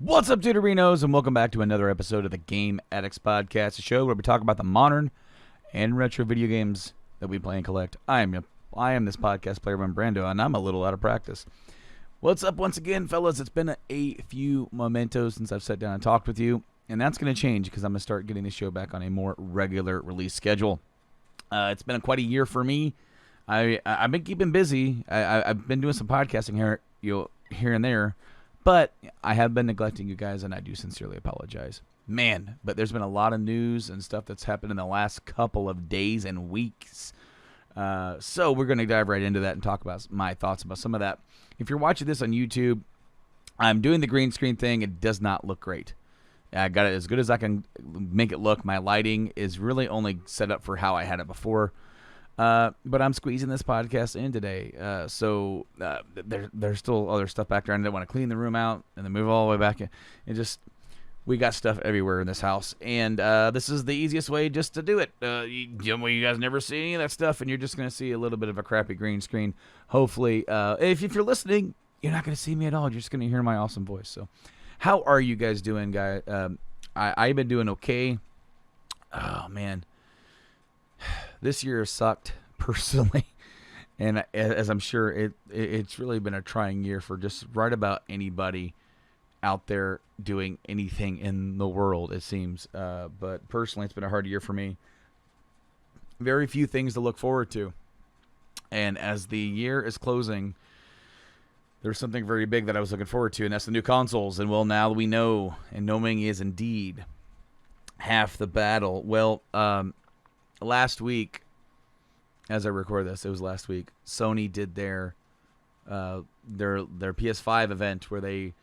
What's up, Deuterinos, and welcome back to another episode of the Game Addicts podcast, a show where we talk about the modern and retro video games that we play and collect. I am this podcast player, Brando, and I'm a little out of practice. What's up once again, fellas? It's been a few mementos since I've sat down and talked with you, and that's going to change because I'm going to start getting the show back on a more regular release schedule. It's been quite a year for me. I've been keeping busy. I've been doing some podcasting here and there. But I have been neglecting you guys, and I do sincerely apologize. Man, but there's been a lot of news and stuff that's happened in the last couple of days and weeks. So we're going to dive right into that and talk about my thoughts about some of that. If you're watching this on YouTube, I'm doing the green screen thing. It does not look great. I got it as good as I can make it look. My lighting is really only set up for how I had it before. But I'm squeezing this podcast in today, so there's still other stuff back there. I didn't want to clean the room out and then move all the way back in. We got stuff everywhere in this house, and this is the easiest way just to do it. You guys never see any of that stuff, and you're just going to see a little bit of a crappy green screen. Hopefully, if you're listening, you're not going to see me at all. You're just going to hear my awesome voice. So, how are you guys doing, guys? I've been doing okay. Oh, man. This year sucked personally, and as I'm sure it's really been a trying year for just right about anybody out there doing anything in the world, it seems. But personally, it's been a hard year for me. Very few things to look forward to, and as the year is closing, there's something very big that I was looking forward to, and that's the new consoles. And well, now we know, and knowing is indeed half the battle. Well, last week, as I record this, it was last week, Sony did their PS5 event where they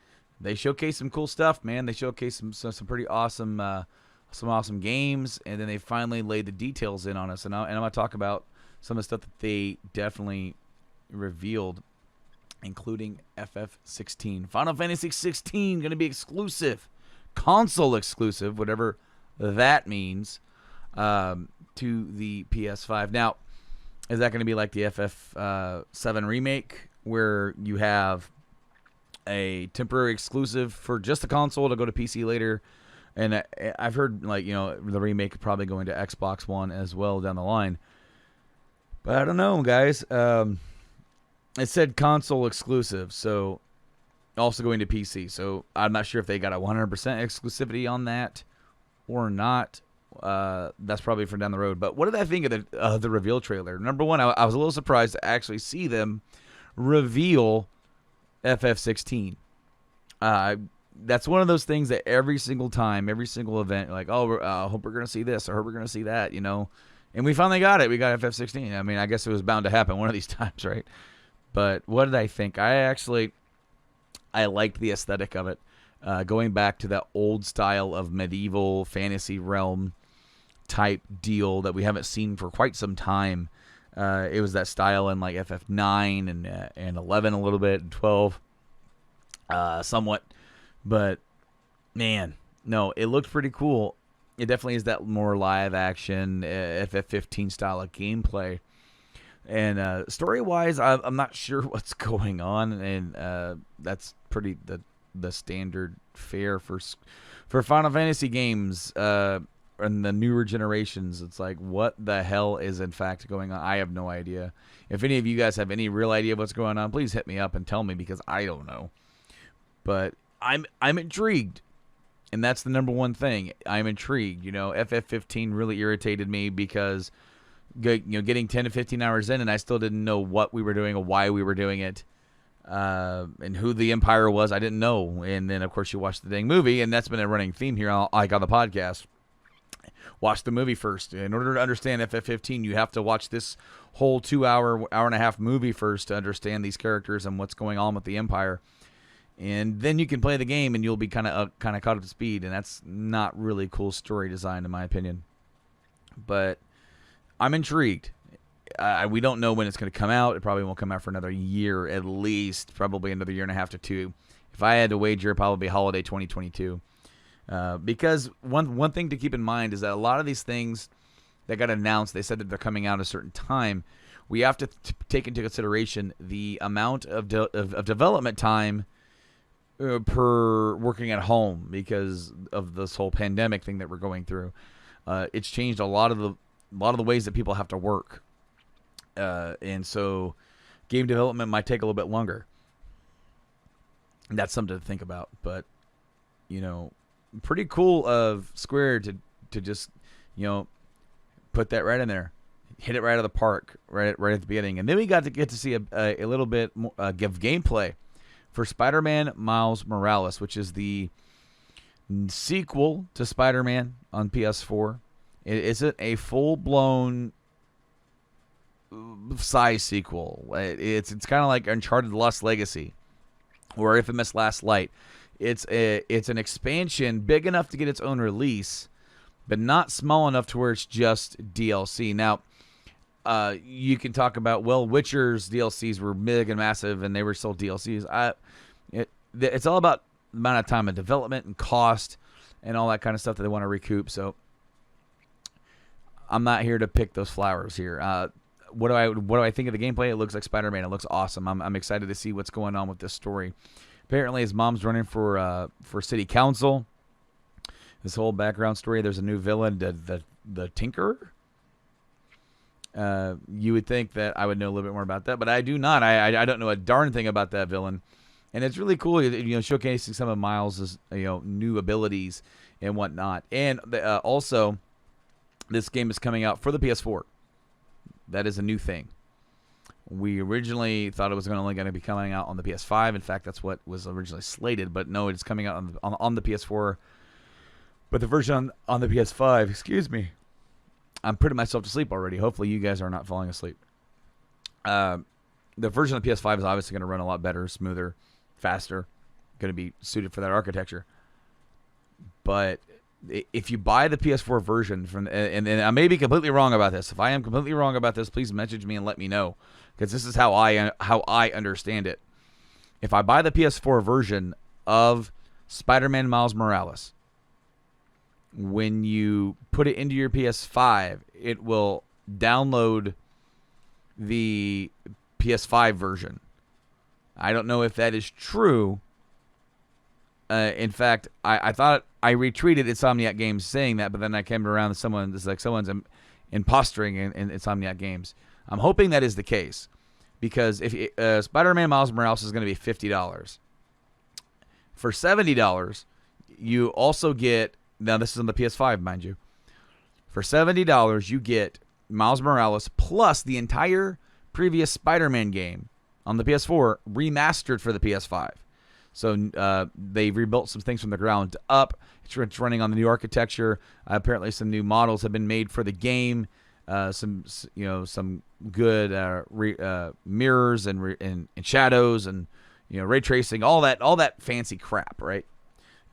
showcased some cool stuff, man. They showcased some pretty awesome games, and then they finally laid the details in on us. And I'm going to talk about some of the stuff that they definitely revealed, including FF16. Final Fantasy 16 going to be exclusive, console exclusive, whatever that means. To the PS5. Now, is that going to be like the FF7 remake, where you have a temporary exclusive for just the console to go to PC later? And I've heard, the remake probably going to Xbox One as well down the line. But I don't know, guys. It said console exclusive, so also going to PC. So I'm not sure if they got a 100% exclusivity on that or not. That's probably for down the road. But what did I think of the reveal trailer? Number one, I was a little surprised to actually see them reveal FF16. That's one of those things that every single time, every single event, like, I hope we're going to see this, or I hope we're going to see that, And we finally got it. We got FF16. I mean, I guess it was bound to happen one of these times, right? But what did I think? I liked the aesthetic of it. Going back to that old style of medieval fantasy realm type deal that we haven't seen for quite some time. It was that style in like FF9 and 11 a little bit, and 12 somewhat. But, man, no, it looked pretty cool. It definitely is that more live action FF15 style of gameplay. And story-wise, I'm not sure what's going on, and that's pretty the standard fare for Final Fantasy games and the newer generations. It's like, what the hell is in fact going on? I have no idea. If any of you guys have any real idea what's going on, please hit me up and tell me, because I don't know. But I'm intrigued, and that's the number one thing. I'm intrigued. FF15 really irritated me because getting 10 to 15 hours in, and I still didn't know what we were doing or why we were doing it. and who the Empire was, I didn't know. And then, of course, you watch the dang movie, and that's been a running theme here, like on the podcast. Watch the movie first. In order to understand FF15, you have to watch this whole 2 hour and a half movie first to understand these characters and what's going on with the Empire. And then you can play the game, and you'll be kind of caught up to speed. And that's not really cool story design, in my opinion. But I'm intrigued. We don't know when it's going to come out. It probably won't come out for another year at least, probably another year and a half to 2. If I had to wager, probably holiday 2022. Because one thing to keep in mind is that a lot of these things that got announced, they said that they're coming out at a certain time. We have to take into consideration the amount of development time per working at home because of this whole pandemic thing that we're going through. It's changed a lot of the ways that people have to work, and so game development might take a little bit longer. That's something to think about, but pretty cool of Square to just put that right in there, hit it right out of the park right at the beginning. And then we get to see a little bit more, give gameplay for Spider-Man Miles Morales, which is the sequel to Spider-Man on PS4. It isn't a full-blown size sequel. It's kind of like Uncharted Lost Legacy or Infamous Last Light. It's an expansion big enough to get its own release, but not small enough to where it's just DLC. Now, you can talk about, Witcher's DLCs were big and massive, and they were still DLCs. It's all about the amount of time of development and cost and all that kind of stuff that they want to recoup. So I'm not here to pick those flowers here. What do I think of the gameplay? It looks like Spider-Man. It looks awesome. I'm excited to see what's going on with this story. Apparently, his mom's running for city council. This whole background story. There's a new villain, the Tinkerer. You would think that I would know a little bit more about that, but I do not. I don't know a darn thing about that villain, and it's really cool. Showcasing some of Miles's new abilities and whatnot. And also, this game is coming out for the PS4. That is a new thing. We originally thought it was only going to be coming out on the PS5. In fact, that's what was originally slated. But no, it's coming out on the PS4. But the version on the PS5, excuse me, I'm putting myself to sleep already. Hopefully you guys are not falling asleep. The version of the PS5 is obviously going to run a lot better, smoother, faster. Going to be suited for that architecture. But if you buy the PS4 version and I may be completely wrong about this. If I am completely wrong about this, please message me and let me know, because this is how I understand it. If I buy the PS4 version of Spider-Man Miles Morales, when you put it into your PS5, it will download the PS5 version. I don't know if that is true. In fact, I thought I retweeted Insomniac Games saying that, but then I came around to someone's impostering in Insomniac Games. I'm hoping that is the case, because if Spider-Man Miles Morales is going to be $50, for $70, you also get, now this is on the PS5, mind you, for $70 you get Miles Morales plus the entire previous Spider-Man game on the PS4 remastered for the PS5. So they've rebuilt some things from the ground up. It's running on the new architecture. Apparently, some new models have been made for the game. Some good mirrors and shadows and ray tracing, all that fancy crap, right?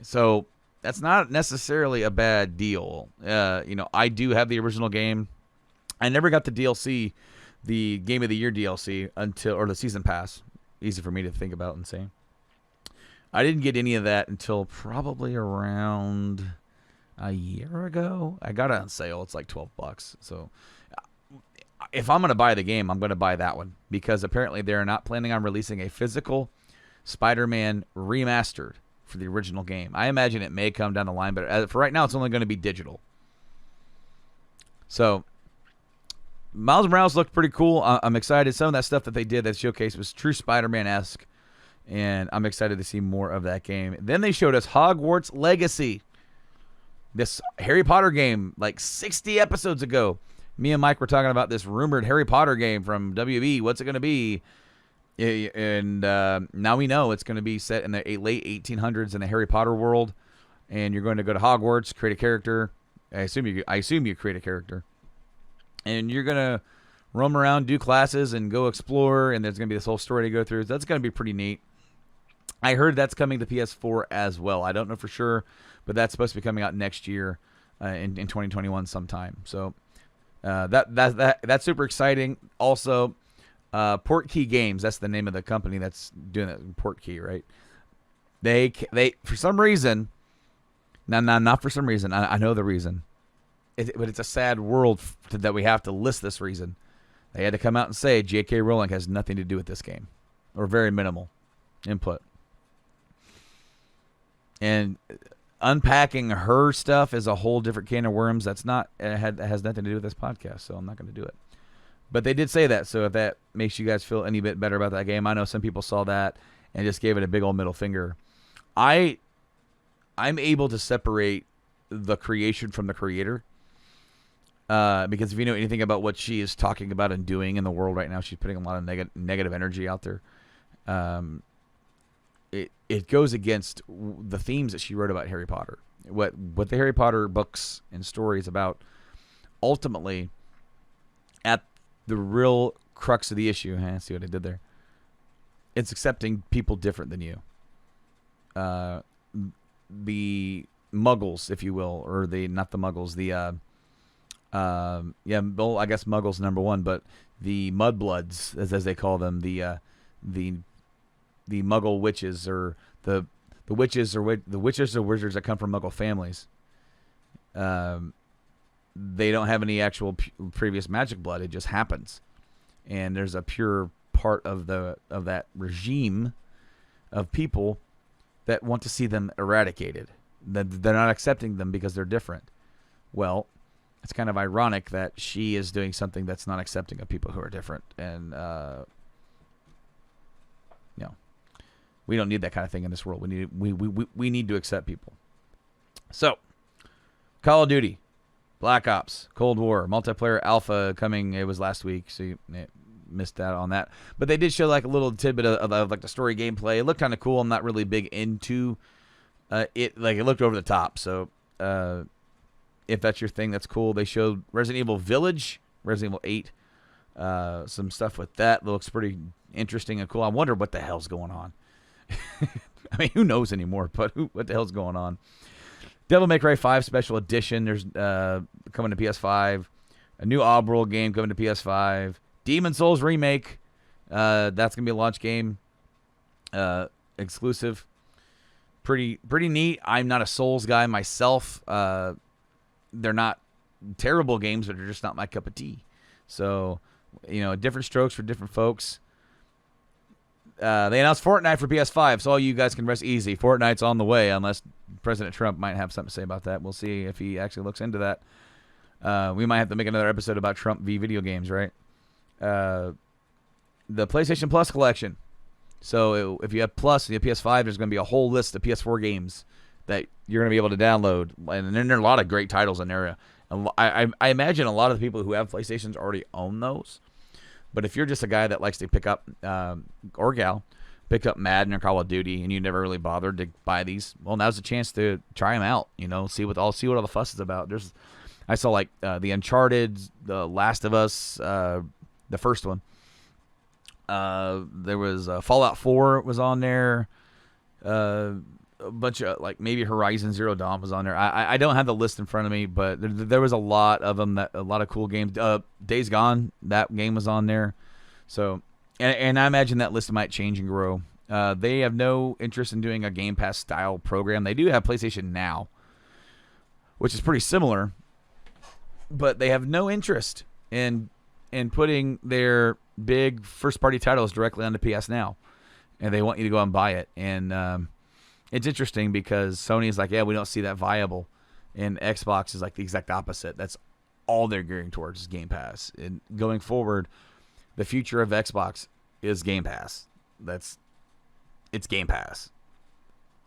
So that's not necessarily a bad deal. I do have the original game. I never got the DLC, the Game of the Year DLC or the Season Pass. Easy for me to think about and say. I didn't get any of that until probably around a year ago. I got it on sale. It's like $12. So if I'm going to buy the game, I'm going to buy that one, because apparently they're not planning on releasing a physical Spider-Man remastered for the original game. I imagine it may come down the line, but for right now, it's only going to be digital. So Miles Morales looked pretty cool. I'm excited. Some of that stuff that they did that showcase was true Spider-Man-esque. And I'm excited to see more of that game. Then they showed us Hogwarts Legacy, this Harry Potter game, like 60 episodes ago. Me and Mike were talking about this rumored Harry Potter game from WB. What's it going to be? And now we know it's going to be set in the late 1800s in the Harry Potter world, and you're going to go to Hogwarts, create a character. I assume you create a character, and you're going to roam around, do classes, and go explore. And there's going to be this whole story to go through. That's going to be pretty neat. I heard that's coming to PS4 as well. I don't know for sure, but that's supposed to be coming out next year in 2021 sometime. So that's super exciting. Also, Portkey Games, that's the name of the company that's doing it. Portkey, right? They for some reason, not for some reason. I know the reason, but it's a sad world that we have to list this reason. They had to come out and say J.K. Rowling has nothing to do with this game, or very minimal input. And unpacking her stuff is a whole different can of worms. It has nothing to do with this podcast, so I'm not going to do it. But they did say that, so if that makes you guys feel any bit better about that game, I know some people saw that and just gave it a big old middle finger. I'm able to separate the creation from the creator, because if you know anything about what she is talking about and doing in the world right now, she's putting a lot of negative energy out there. It goes against the themes that she wrote about Harry Potter. What the Harry Potter books and stories about, ultimately, at the real crux of the issue. See what I did there? It's accepting people different than you. The Muggles, if you will, or not the Muggles. Well, I guess Muggles number one, but the Mudbloods, as they call them, the Muggle witches, or the witches or wizards that come from Muggle families. They don't have any actual previous magic blood. It just happens, and there's a pure part of that regime of people that want to see them eradicated. That they're not accepting them because they're different. Well, it's kind of ironic that she is doing something that's not accepting of people who are different, and we don't need that kind of thing in this world. We need to accept people. So, Call of Duty, Black Ops, Cold War, multiplayer alpha coming. It was last week, so you missed out on that. But they did show like a little tidbit of like the story gameplay. It looked kind of cool. I'm not really big into it. Like, it looked over the top. So if that's your thing, that's cool. They showed Resident Evil Village, Resident Evil 8, some stuff with that. Looks pretty interesting and cool. I wonder what the hell's going on. I mean, who knows anymore? But what the hell's going on? Devil May Cry 5 Special Edition. There's coming to PS5. A new Oddworld game coming to PS5. Demon Souls remake. That's gonna be a launch game. Exclusive. Pretty neat. I'm not a Souls guy myself. They're not terrible games, but they're just not my cup of tea. So, different strokes for different folks. They announced Fortnite for PS5, so all you guys can rest easy. Fortnite's on the way, unless President Trump might have something to say about that. We'll see if he actually looks into that. We might have to make another episode about Trump v. video games, right? The PlayStation Plus collection. So if you have Plus and you have PS5, there's going to be a whole list of PS4 games that you're going to be able to download. And then there are a lot of great titles in there. And I imagine a lot of the people who have PlayStations already own those. But if you're just a guy that likes to pick up, or gal, pick up Madden or Call of Duty, and you never really bothered to buy these, well, now's a chance to try them out. See what all the fuss is about. I saw like the Uncharted, the Last of Us, the first one. There was Fallout 4 was on there. A bunch of like maybe Horizon Zero Dawn was on there. I don't have the list in front of me, but there was a lot of them, a lot of cool games. Days Gone, that game was on there. So, and I imagine that list might change and grow. They have no interest in doing a Game Pass style program. They do have PlayStation Now, which is pretty similar, but they have no interest in putting their big first party titles directly onto PS Now, and they want you to go and buy it. And it's interesting because Sony is like, yeah, we don't see that viable, and Xbox is like the exact opposite. That's all they're gearing towards is Game Pass. And going forward, the future of Xbox is Game Pass. It's Game Pass.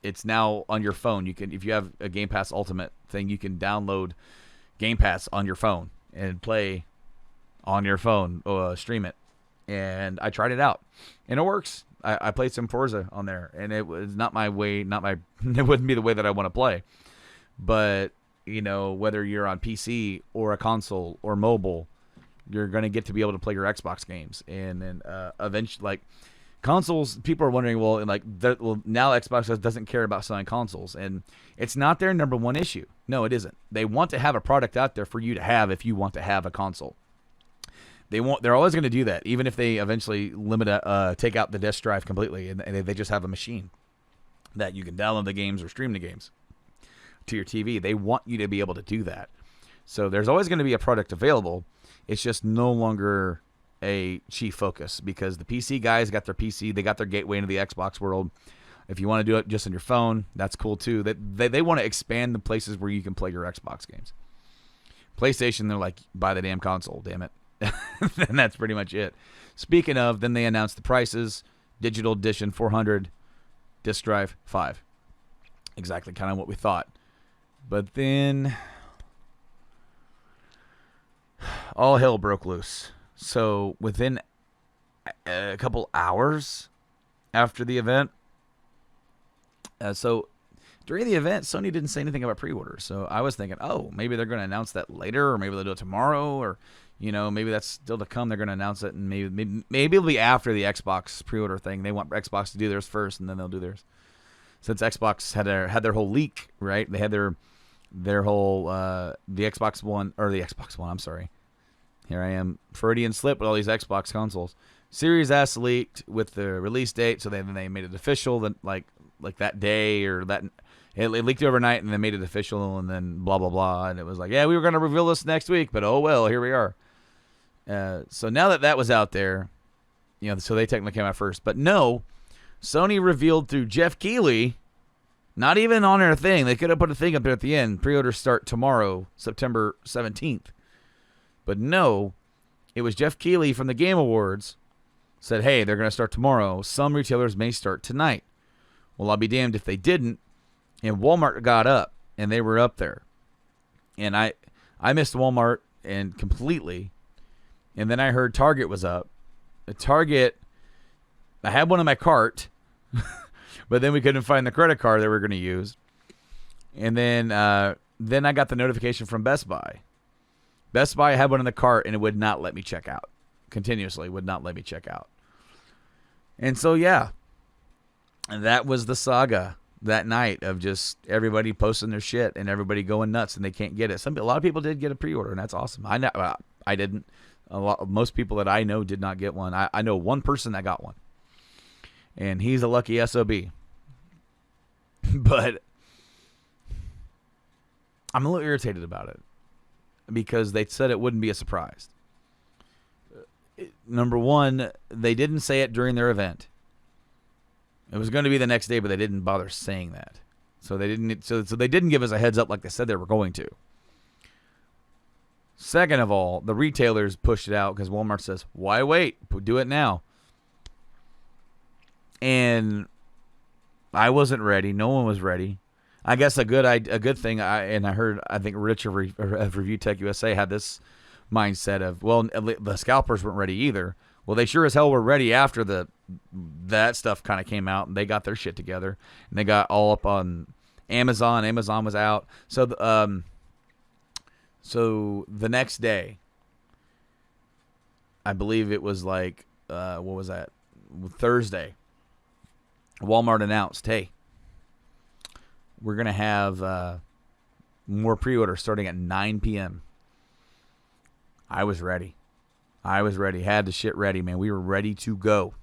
It's now on your phone. You can, if you have a Game Pass Ultimate thing, you can download Game Pass on your phone and play on your phone, stream it, and I tried it out, and it works. I played some Forza on there, and it was not my way, it wouldn't be the way that I want to play. But, whether you're on PC or a console or mobile, you're going to get to be able to play your Xbox games. And then eventually, like, consoles, people are wondering, now Xbox doesn't care about selling consoles. And it's not their number one issue. No, it isn't. They want to have a product out there for you to have if you want to have a console. They're always going to do that, even if they eventually take out the disk drive completely, and they just have a machine that you can download the games or stream the games to your TV. They want you to be able to do that. So there's always going to be a product available. It's just no longer a chief focus, because the PC guys got their PC, they got their gateway into the Xbox world. If you want to do it just on your phone, that's cool too. They want to expand the places where you can play your Xbox games. PlayStation, they're like, buy the damn console, damn it. And that's pretty much it. Speaking of, then they announced the prices. Digital edition 400, disk drive 5. Exactly kind of what we thought. But then all hell broke loose. So within a couple hours after the event, during the event, Sony didn't say anything about pre-orders. So I was thinking, maybe they're going to announce that later, or maybe they'll do it tomorrow, or maybe that's still to come. They're going to announce it, and maybe it'll be after the Xbox pre-order thing. They want Xbox to do theirs first, and then they'll do theirs. Since Xbox had their whole leak, right? They had their whole the Xbox One, or the Xbox One. I'm sorry. Here I am, Freudian slip with all these Xbox consoles. Series S leaked with the release date, so then they made it official. That like that day, or that it leaked overnight, and they made it official, and then blah blah blah, and it was like, yeah, we were going to reveal this next week, but oh well, here we are. So now that was out there, so they technically came out first. But no, Sony revealed through Jeff Keighley, not even on their thing. They could have put a thing up there at the end. Pre-orders start tomorrow, September 17th. But no, it was Jeff Keighley from the Game Awards said, hey, they're going to start tomorrow. Some retailers may start tonight. Well, I'll be damned if they didn't. And Walmart got up, and they were up there. And I missed Walmart and completely. And then I heard Target was up. Target, I had one in my cart, but then we couldn't find the credit card that we were going to use. And then I got the notification from Best Buy. Best Buy had one in the cart, and it would not let me check out. Continuously would not let me check out. And so, yeah, that was the saga that night of just everybody posting their shit and everybody going nuts, and they can't get it. A lot of people did get a pre-order, and that's awesome. I didn't. Most people that I know did not get one. I know one person that got one, and he's a lucky SOB. But I'm a little irritated about it because they said it wouldn't be a surprise. Number one, they didn't say it during their event. It was going to be the next day, but they didn't bother saying that. So they didn't give us a heads up like they said they were going to. Second of all, the retailers pushed it out because Walmart says, why wait? Do it now. And I wasn't ready. No one was ready. I guess a good thing, I think Rich of Review Tech USA had this mindset of, well, the scalpers weren't ready either. Well, they sure as hell were ready after that stuff kind of came out, and they got their shit together, and they got all up on Amazon. Amazon was out. So the next day, I believe it was like, what was that? Thursday, Walmart announced, hey, we're going to have more pre-orders starting at 9 p.m. I was ready. Had the shit ready, man. We were ready to go.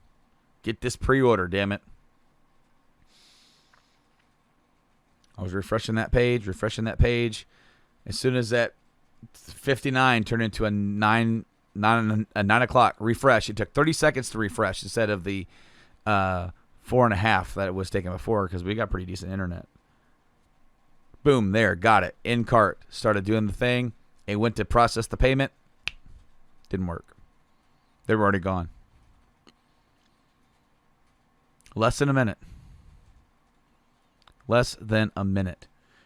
Get this pre-order, damn it. I was refreshing that page. As soon as that 59 turned into a 9 o'clock refresh, it took 30 seconds to refresh instead of the 4.5 that it was taking before, because we got pretty decent internet. Boom, there, got it. In cart. Started doing the thing. It went to process the payment. Didn't work. They were already gone. Less than a minute.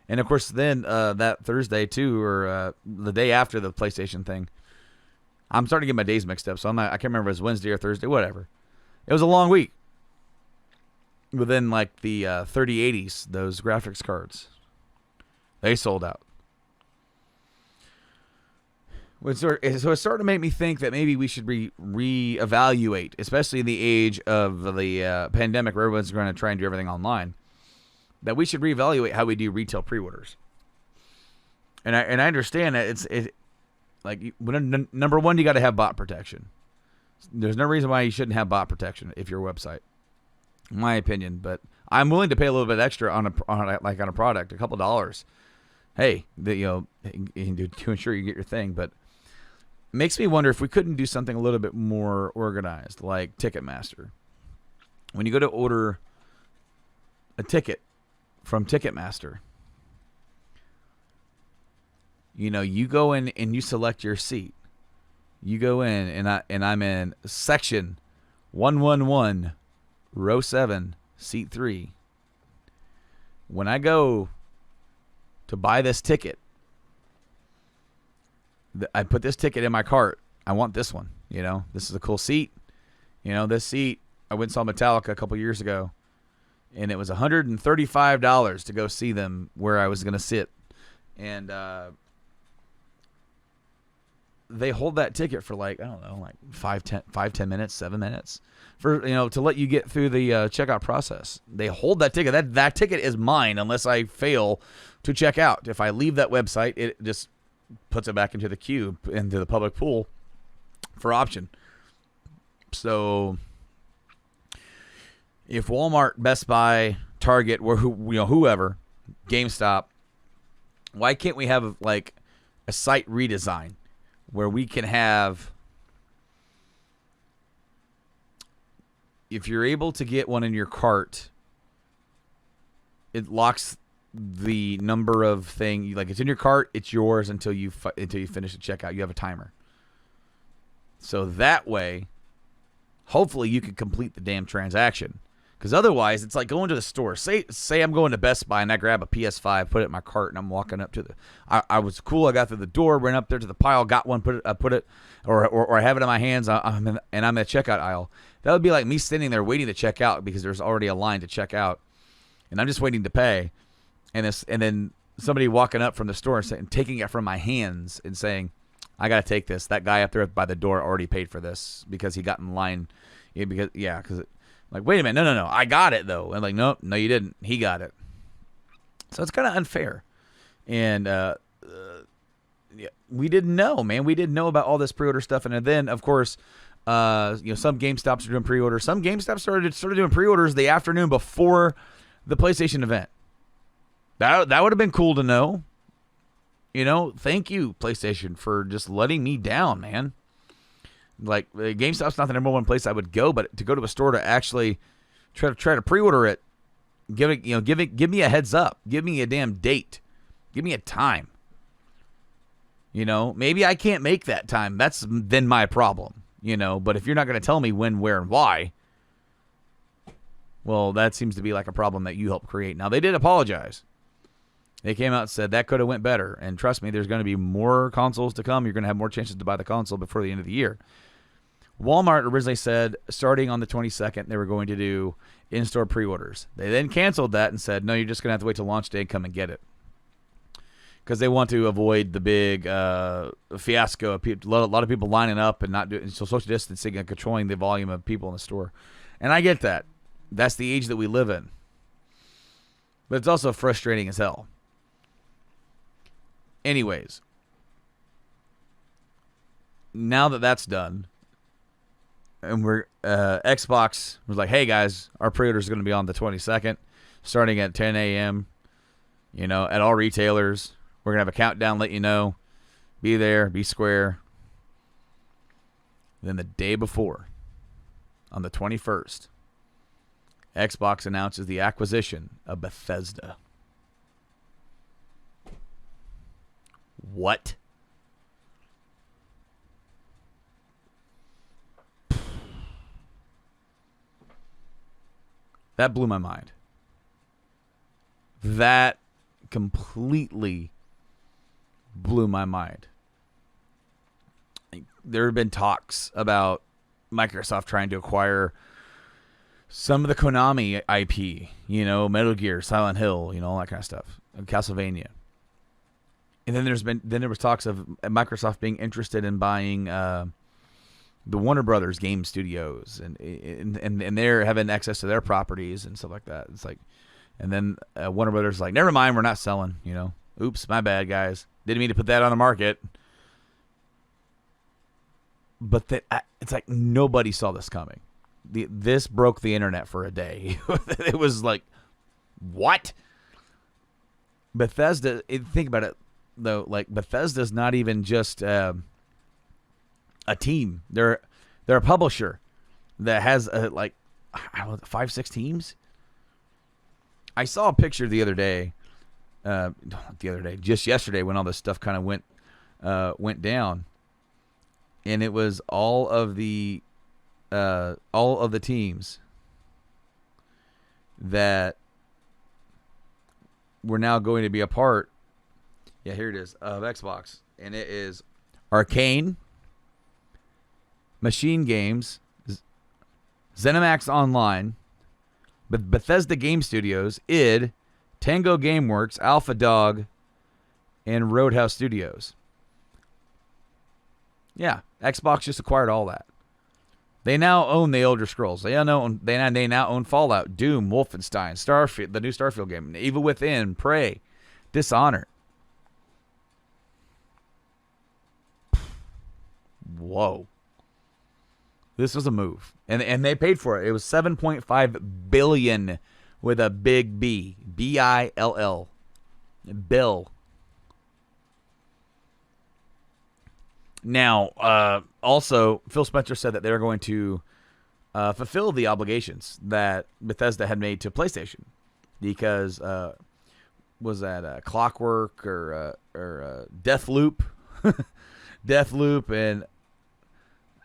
And, of course, then that Thursday, too, or the day after the PlayStation thing, I'm starting to get my days mixed up, so I can't remember if it was Wednesday or Thursday, whatever. It was a long week. Within like the 3080s, those graphics cards, they sold out. So it's starting to make me think that maybe we should reevaluate, especially in the age of the pandemic where everyone's going to try and do everything online, that we should reevaluate how we do retail pre-orders. And I understand that number one, you got to have bot protection. There's no reason why you shouldn't have bot protection if you're a website, in my opinion. But I'm willing to pay a little bit extra on a product, a couple dollars. Hey, to ensure you get your thing. But it makes me wonder if we couldn't do something a little bit more organized, like Ticketmaster. When you go to order a ticket from Ticketmaster, you go in and you select your seat. You go in and I'm in section 111, row 7, seat 3. When I go to buy this ticket, I put this ticket in my cart. I want this one. This is a cool seat. This seat, I went and saw Metallica a couple years ago, and it was $135 to go see them where I was going to sit. And they hold that ticket for like, I don't know, like 10 minutes, 7 minutes for, to let you get through the checkout process. They hold that ticket. That ticket is mine unless I fail to check out. If I leave that website, it just puts it back into the queue, into the public pool for option. So if Walmart, Best Buy, Target, or whoever, GameStop, why can't we have like a site redesign where we can have, if you're able to get one in your cart, it locks the number of thing, like it's in your cart, it's yours until you finish the checkout. You have a timer. So that way, hopefully you can complete the damn transaction. Because otherwise, it's like going to the store. Say I'm going to Best Buy and I grab a PS5, put it in my cart, and I'm walking up to the. I was cool. I got through the door, went up there to the pile, got one, put it, or I have it in my hands. I'm in the checkout aisle. That would be like me sitting there waiting to check out because there's already a line to check out, and I'm just waiting to pay, and then somebody walking up from the store and taking it from my hands and saying, "I got to take this." That guy up there by the door already paid for this because he got in line. Because. Like, wait a minute, no, I got it, though. And like, no, you didn't. He got it. So it's kind of unfair. And we didn't know, man. We didn't know about all this pre-order stuff. And then, of course, some GameStops are doing pre-orders. Some GameStops started doing pre-orders the afternoon before the PlayStation event. That would have been cool to know. Thank you, PlayStation, for just letting me down, man. Like, GameStop's not the number one place I would go, but to go to a store to actually try to pre-order it, give me a heads up, give me a damn date, give me a time. Maybe I can't make that time. That's then my problem. But if you're not going to tell me when, where, and why, well, that seems to be like a problem that you helped create. Now, they did apologize. They came out and said that could have went better. And trust me, there's going to be more consoles to come. You're going to have more chances to buy the console before the end of the year. Walmart originally said starting on the 22nd, they were going to do in-store pre-orders. They then canceled that and said, no, you're just going to have to wait till launch day and come and get it. Because they want to avoid the big fiasco of people, a lot of people lining up and not doing social distancing and controlling the volume of people in the store. And I get that. That's the age that we live in. But it's also frustrating as hell. Anyways, now that that's done, and we're Xbox was like, hey guys, our pre-order is going to be on the 22nd, starting at 10 a.m. At all retailers. We're gonna have a countdown, let you know. Be there, be square. Then the day before, on the 21st, Xbox announces the acquisition of Bethesda. What? That blew my mind. That completely blew my mind. there have been talks about Microsoft trying to acquire some of the Konami IP, Metal Gear, Silent Hill, all that kind of stuff, Castlevania. And then there was talks of Microsoft being interested in buying the Warner Brothers game studios, and they're having access to their properties and stuff like that. It's like, and then Warner Brothers is like, never mind, we're not selling. Oops, my bad, guys. Didn't mean to put that on the market. But it's like nobody saw this coming. This broke the internet for a day. It was like, what? Bethesda. Think about it though. Like Bethesda's not even just a team. They're a publisher that has I don't know, 5-6 teams. I saw a picture the other day. Just yesterday when all this stuff kind of went down, and it was all of the teams that were now going to be a part. Yeah, here it is, of Xbox, and it is Arcane, Machine Games, ZeniMax Online, Bethesda Game Studios, id, Tango Gameworks, Alpha Dog, and Roadhouse Studios. Yeah, Xbox just acquired all that. They now own the Elder Scrolls. They now own Fallout, Doom, Wolfenstein, Starfield, the new Starfield game, Evil Within, Prey, Dishonored. Whoa. This was a move. And they paid for it. It was $7.5 billion with a big B. B-I-L-L. Bill. Now, also, Phil Spencer said that they're going to fulfill the obligations that Bethesda had made to PlayStation. Because, was that Clockwork or Deathloop? Deathloop and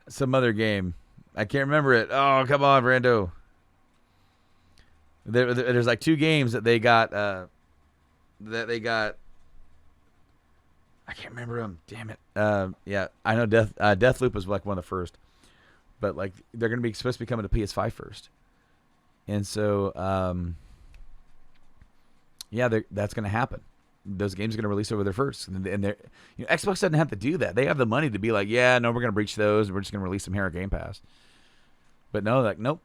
some other game. I can't remember it. Oh, come on, Brando. There's like 2 games that they got. I can't remember them. Damn it. Yeah, I know Deathloop was like one of the first, but like they're gonna be supposed to be coming to PS5 first, and so yeah, that's gonna happen. Those games are gonna release over there first, and they're, Xbox doesn't have to do that. They have the money to be like, yeah, no, we're gonna breach those. We're just gonna release them here at Game Pass. But no, like nope,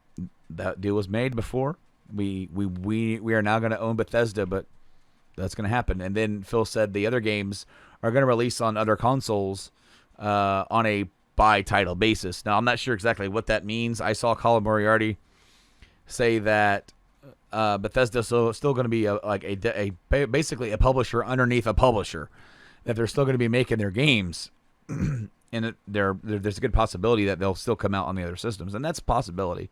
that deal was made before. We are now gonna own Bethesda, but that's gonna happen. And then Phil said the other games are going to release on other consoles on a by title basis. Now, I'm not sure exactly what that means. I saw Colin Moriarty say that Bethesda is still going to be basically a publisher underneath a publisher, that they're still going to be making their games, and there's a good possibility that they'll still come out on the other systems, and that's a possibility.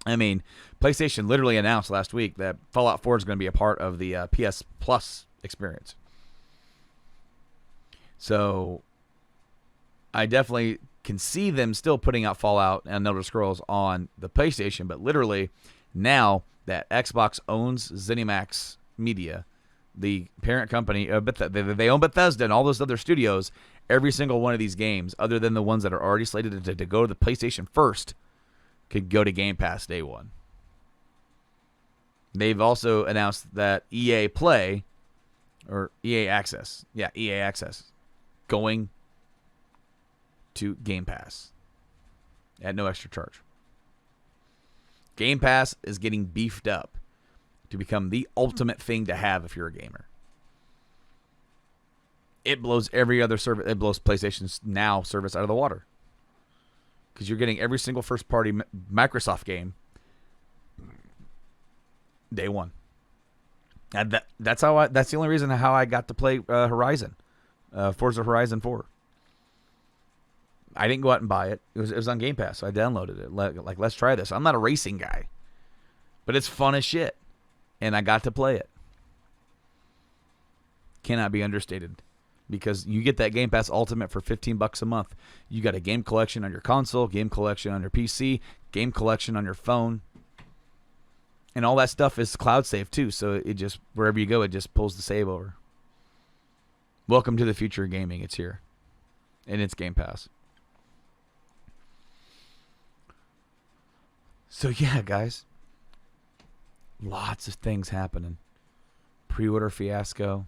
I mean, PlayStation literally announced last week that Fallout 4 is going to be a part of the PS Plus experience. So I definitely can see them still putting out Fallout and Elder Scrolls on the PlayStation, but literally now that Xbox owns ZeniMax Media, the parent company, they own Bethesda and all those other studios, every single one of these games, other than the ones that are already slated to go to the PlayStation first, could go to Game Pass day one. They've also announced that EA Play, or EA Access, EA Access, going to Game Pass at no extra charge. Game Pass is getting beefed up to become the ultimate thing to have if you're a gamer. It blows every other service. It blows PlayStation's Now service out of the water, because you're getting every single first-party Microsoft game day one. And that's the only reason how I got to play Horizon. Forza Horizon 4. I didn't go out and buy it. It was on Game Pass, so I downloaded it. Like, let's try this. I'm not a racing guy, but it's fun as shit, and I got to play it. Cannot be understated, because you get that Game Pass Ultimate for $15 a month. You got a game collection on your console, game collection on your PC, game collection on your phone, and all that stuff is cloud save too. So it just, wherever you go, it just pulls the save over. Welcome to the future of gaming. It's here. and it's Game Pass. So yeah, guys, lots of things happening. Pre-order fiasco,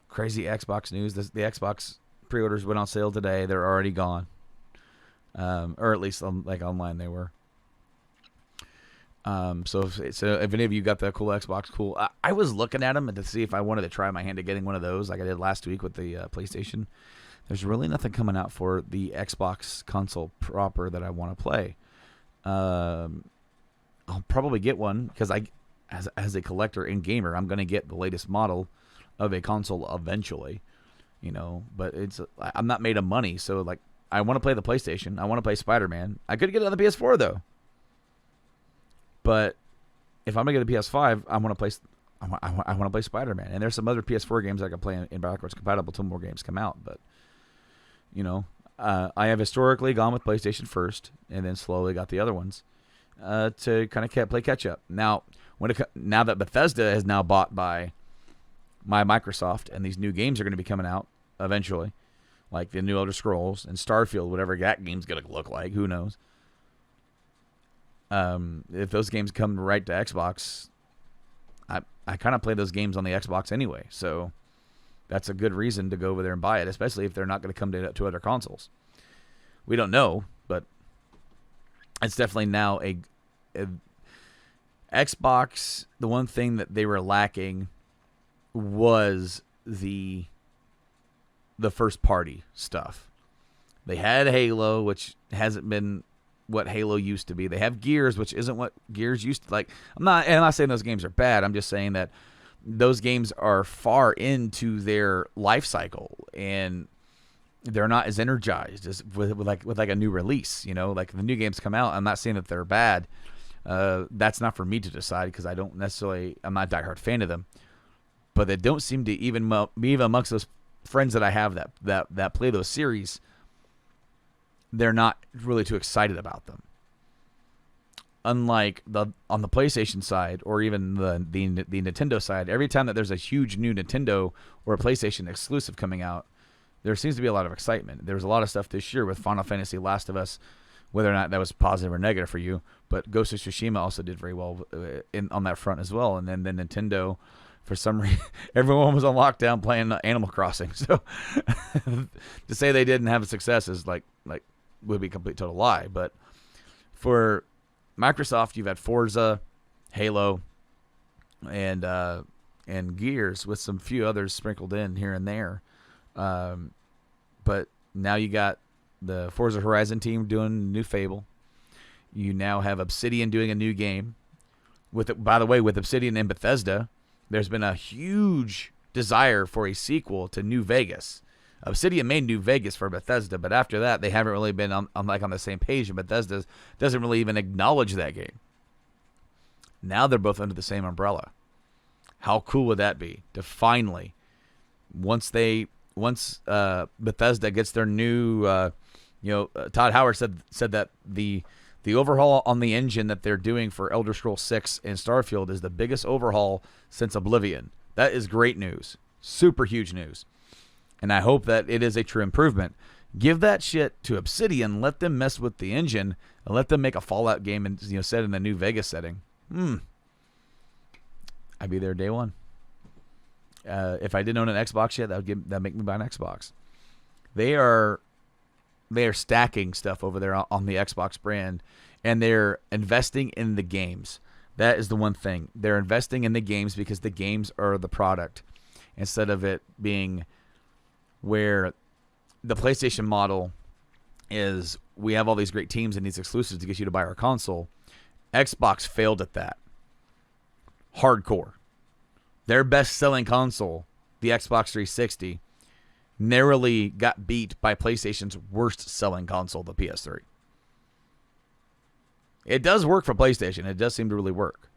crazy Xbox news. The Xbox pre-orders went on sale today. They're already gone, or at least like online they were. So if any of you got the cool Xbox, cool. I was looking at them to see if I wanted to try my hand at getting one of those, like I did last week with the PlayStation. There's really nothing coming out for the Xbox console proper that I want to play. I'll probably get one because as a collector and gamer, I'm gonna get the latest model of a console eventually. But I'm not made of money, so like I want to play the PlayStation. I want to play Spider-Man. I could get it on the PS4 though. But if I'm gonna get a PS5, I want to play. I want to play Spider-Man, and there's some other PS4 games I can play in backwards compatible till more games come out. But I have historically gone with PlayStation first, and then slowly got the other ones to kind of play catch up. Now, now that Bethesda is now bought by Microsoft, and these new games are going to be coming out eventually, like the new Elder Scrolls and Starfield, whatever that game's going to look like, who knows? If those games come right to Xbox, I kind of play those games on the Xbox anyway, so that's a good reason to go over there and buy it, especially if they're not going to come to other consoles. We don't know, but it's definitely now a Xbox. The one thing that they were lacking was the first party stuff. They had Halo, which hasn't been what Halo used to be. They have Gears, which isn't what Gears used to like. I'm not saying those games are bad. I'm just saying that those games are far into their life cycle and they're not as energized as with a new release. Like the new games come out. I'm not saying that they're bad. That's not for me to decide because I'm not a diehard fan of them. But they don't seem to even amongst those friends that I have that play those series, they're not really too excited about them. Unlike on the PlayStation side or even the Nintendo side, every time that there's a huge new Nintendo or a PlayStation exclusive coming out, there seems to be a lot of excitement. There was a lot of stuff this year with Final Fantasy Last of Us, whether or not that was positive or negative for you, but Ghost of Tsushima also did very well on that front as well. And then the Nintendo, for some reason, everyone was on lockdown playing Animal Crossing. So to say they didn't have a success is like would be a complete total lie. But for Microsoft, you've had Forza, Halo, and Gears with some few others sprinkled in here and there. But now you got the Forza Horizon team doing a new Fable. You now have Obsidian doing a new game. By the way, with Obsidian and Bethesda, there's been a huge desire for a sequel to New Vegas. Obsidian made New Vegas for Bethesda, but after that, they haven't really been on the same page, and Bethesda doesn't really even acknowledge that game. Now they're both under the same umbrella. How cool would that be to finally, once Bethesda gets their new, Todd Howard said that the overhaul on the engine that they're doing for Elder Scrolls 6 and Starfield is the biggest overhaul since Oblivion. That is great news. Super huge news. And I hope that it is a true improvement. Give that shit to Obsidian. Let them mess with the engine and let them make a Fallout game and set in the New Vegas setting. I'd be there day one. If I didn't own an Xbox yet, that'd make me buy an Xbox. They are stacking stuff over there on the Xbox brand, and they're investing in the games. That is the one thing. They're investing in the games because the games are the product, instead of it being where the PlayStation model is we have all these great teams and these exclusives to get you to buy our console. Xbox failed at that. Hardcore. Their best-selling console, the Xbox 360, narrowly got beat by PlayStation's worst-selling console, the PS3. It does work for PlayStation. It does seem to really work.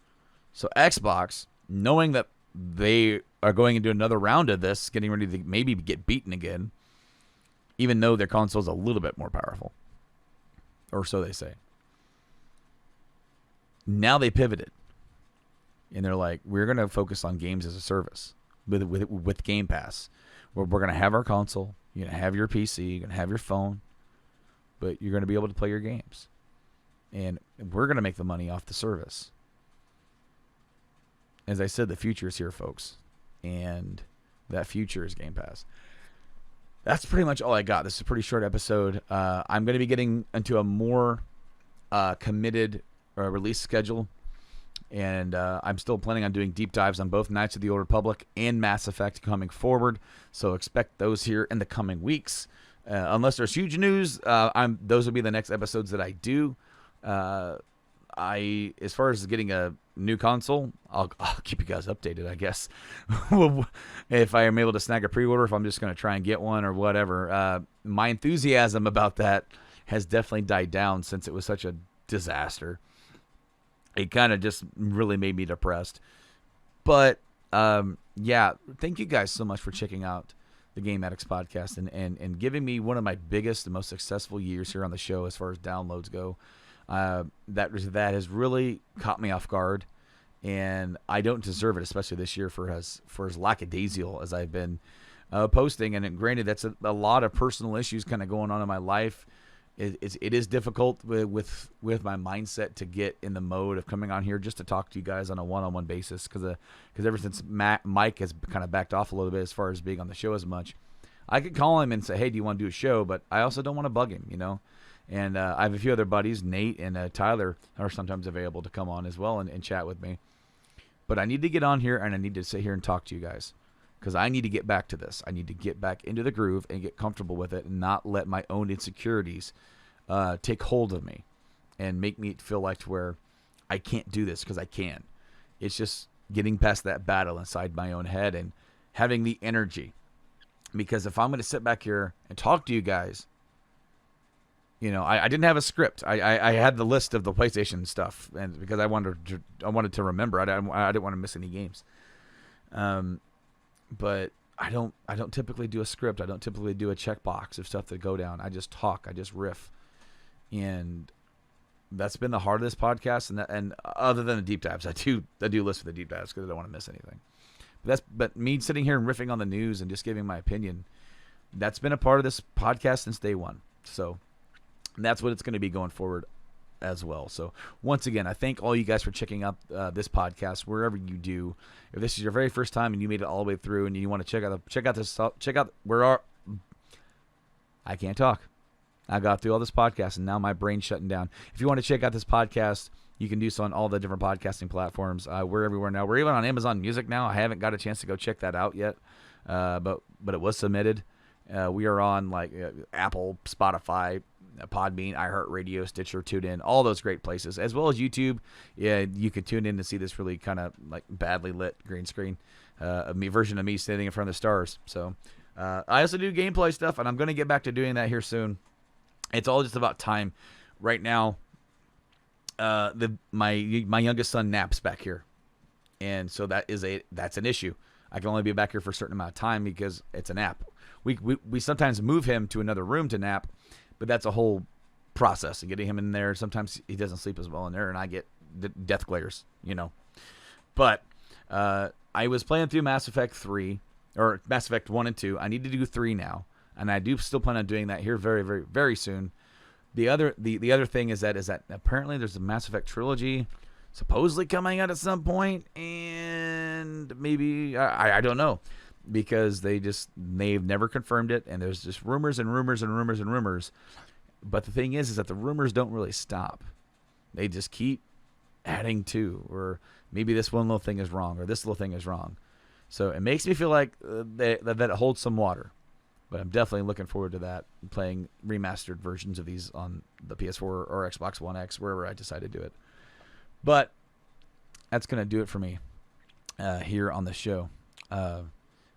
So Xbox, knowing that they are going into another round of this, getting ready to maybe get beaten again, even though their console is a little bit more powerful. Or so they say. Now they pivoted. And they're like, we're going to focus on games as a service with Game Pass. We're going to have our console. You're going to have your PC, you're going to have your phone, but you're going to be able to play your games. And we're going to make the money off the service. As I said, the future is here, folks. And that future is Game Pass. That's pretty much all I got. This is a pretty short episode. I'm going to be getting into a more committed release schedule. And I'm still planning on doing deep dives on both Knights of the Old Republic and Mass Effect coming forward. So expect those here in the coming weeks. Unless there's huge news, those will be the next episodes that I do. As far as getting a new console, I'll keep you guys updated, I guess. If I am able to snag a pre-order, if I'm just going to try and get one or whatever. My enthusiasm about that has definitely died down since it was such a disaster. It kind of just really made me depressed. But, yeah, thank you guys so much for checking out the Game Addicts podcast and giving me one of my biggest and most successful years here on the show as far as downloads go. That has really caught me off guard, and I don't deserve it, especially this year for as lackadaisical as I've been posting. And granted, that's a lot of personal issues kind of going on in my life. It is difficult with my mindset to get in the mode of coming on here just to talk to you guys on a one-on-one basis because ever since Mike has kind of backed off a little bit as far as being on the show as much, I could call him and say, hey, do you want to do a show? But I also don't want to bug him, you know. And I have a few other buddies, Nate and Tyler, are sometimes available to come on as well and chat with me. But I need to get on here and I need to sit here and talk to you guys because I need to get back to this. I need to get back into the groove and get comfortable with it and not let my own insecurities take hold of me and make me feel like to where I can't do this because I can. It's just getting past that battle inside my own head and having the energy. Because if I'm going to sit back here and talk to you guys, you know, I didn't have a script. I had the list of the PlayStation stuff, and because I wanted to remember. I didn't want to miss any games. But I don't typically do a script. I don't typically do a checkbox of stuff that go down. I just talk. I just riff, and that's been the heart of this podcast. And other than the deep dives, I do listen to the deep dives because I don't want to miss anything. But me sitting here and riffing on the news and just giving my opinion, that's been a part of this podcast since day one. So that's what it's going to be going forward as well. So once again, I thank all you guys for checking out this podcast wherever you do. If this is your very first time and you made it all the way through and you want to check out I can't talk. I got through all this podcast and now my brain's shutting down. If you want to check out this podcast, you can do so on all the different podcasting platforms. We're everywhere now. We're even on Amazon Music now. I haven't got a chance to go check that out yet, but it was submitted. We are on like Apple, Spotify, Podbean, iHeartRadio, Stitcher, TuneIn, all those great places, as well as YouTube. Yeah, you could tune in to see this really kind of like badly lit green screen version of me standing in front of the stars. So I also do gameplay stuff, and I'm going to get back to doing that here soon. It's all just about time. Right now, my youngest son naps back here, and so that's an issue. I can only be back here for a certain amount of time because it's a nap. We sometimes move him to another room to nap, but that's a whole process and getting him in there. Sometimes he doesn't sleep as well in there, and I get death glares, you know. But I was playing through Mass Effect 3 or Mass Effect 1 and 2. I need to do 3 now, and I do still plan on doing that here very, very, very soon. The other thing is that apparently there's a Mass Effect trilogy supposedly coming out at some point, and maybe I don't know, because they've never confirmed it, and there's just rumors and rumors and rumors and rumors. But the thing is that the rumors don't really stop. They just keep adding to, or maybe this one little thing is wrong, or this little thing is wrong. So it makes me feel like that it holds some water. But I'm definitely looking forward to that, playing remastered versions of these on the PS4 or Xbox One X, wherever I decide to do it. But that's going to do it for me here on the show.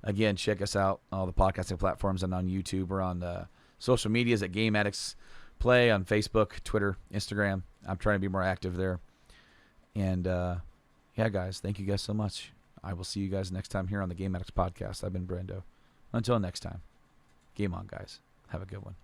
Again, check us out on all the podcasting platforms and on YouTube. We're on social medias at Game Addicts Play on Facebook, Twitter, Instagram. I'm trying to be more active there. And, yeah, guys, thank you guys so much. I will see you guys next time here on the Game Addicts Podcast. I've been Brando. Until next time. Game on, guys. Have a good one.